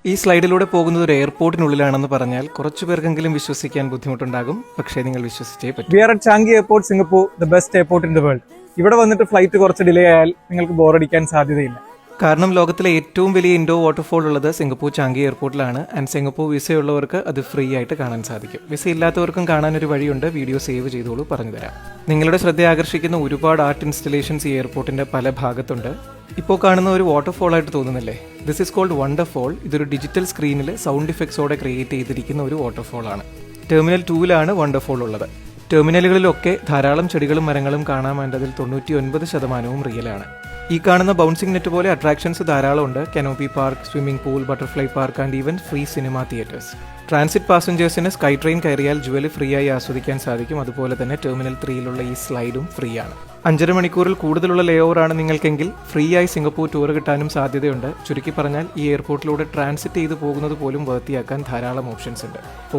ഈ സ്ലൈഡിലൂടെ പോകുന്നത് ഒരു എയർപോർട്ടിനുള്ളിലാണെന്ന് പറഞ്ഞാൽ കുറച്ചു പേർക്കെങ്കിലും വിശ്വസിക്കാൻ ബുദ്ധിമുട്ടുണ്ടാകും. പക്ഷേ നിങ്ങൾ വിശ്വസിച്ചേ പറ്റും. We are at Changi airport, Singapore, the best airport in the world. ഇവിടെ വന്നിട്ട് ഫ്ലൈറ്റ് കുറച്ച് ഡിലേ ആയാൽ നിങ്ങൾക്ക് ബോറടിക്കാൻ സാധ്യതയില്ല. കാരണം ലോകത്തിലെ ഏറ്റവും വലിയ ഇൻഡോർ വാട്ടർഫോൾ ഉള്ളത് സിംഗപ്പൂർ ചാങ്കി എയർപോർട്ടിലാണ്. ആൻഡ് സിംഗപ്പൂർ വിസയുള്ളവർക്ക് അത് ഫ്രീ ആയിട്ട് കാണാൻ സാധിക്കും. വിസ ഇല്ലാത്തവർക്കും കാണാനൊരു വഴിയുണ്ട്. വീഡിയോ സേവ് ചെയ്തോളൂ, പറഞ്ഞു തരാം. നിങ്ങളുടെ ശ്രദ്ധ ആകർഷിക്കുന്ന ഒരുപാട് ആർട്ട് ഇൻസ്റ്റലേഷൻസ് ഈ എയർപോർട്ടിന്റെ പല ഭാഗത്തുണ്ട്. ഇപ്പോൾ കാണുന്ന ഒരു വാട്ടർഫോൾ ആയിട്ട് തോന്നുന്നില്ലേ? This is called wonderfall. ഇതൊരു ഡിജിറ്റൽ സ്ക്രീനിൽ സൗണ്ട് ഇഫക്ട്സോടെ ക്രിയേറ്റ് ചെയ്തിരിക്കുന്ന ഒരു വാട്ടർഫോൾ ആണ്. ടെർമിനൽ 2-ലാണ് വണ്ടർഫോൾ ഉള്ളത്. ടെർമിനലുകളിലൊക്കെ ധാരാളം ചെടികളും മരങ്ങളും കാണാൻ വേണ്ടതിൽ 99% റിയലാണ്. ഈ കാണുന്ന ബൗൺസിംഗ് നെറ്റ് പോലെ അട്രാക്ഷൻസ് ധാരാളം ഉണ്ട്. Canopy park, swimming pool, butterfly park and even free cinema theatres. Transit പാസഞ്ചേഴ്സിന് സ്കൈ ട്രെയിൻ കയറിയാൽ ജുവല് ഫ്രീ ആയി ആസ്വദിക്കാൻ സാധിക്കും. അതുപോലെ തന്നെ ടെർമിനൽ 3-ലുള്ള ഈ സ്ലൈഡും ഫ്രീ ആണ്. 5.5 മണിക്കൂറിൽ കൂടുതലുള്ള ലേ ഓവറാണ് നിങ്ങൾക്കെങ്കിൽ ഫ്രീ ആയി സിംഗപ്പൂർ ടൂർ കിട്ടാനും സാധ്യതയുണ്ട്. ചുരുക്കി പറഞ്ഞാൽ ഈ എയർപോർട്ടിലൂടെ ട്രാൻസിറ്റ് ചെയ്ത് പോകുന്നത് പോലും വൃത്തിയാക്കാൻ ധാരാളം ഓപ്ഷൻസ് ഉണ്ട്.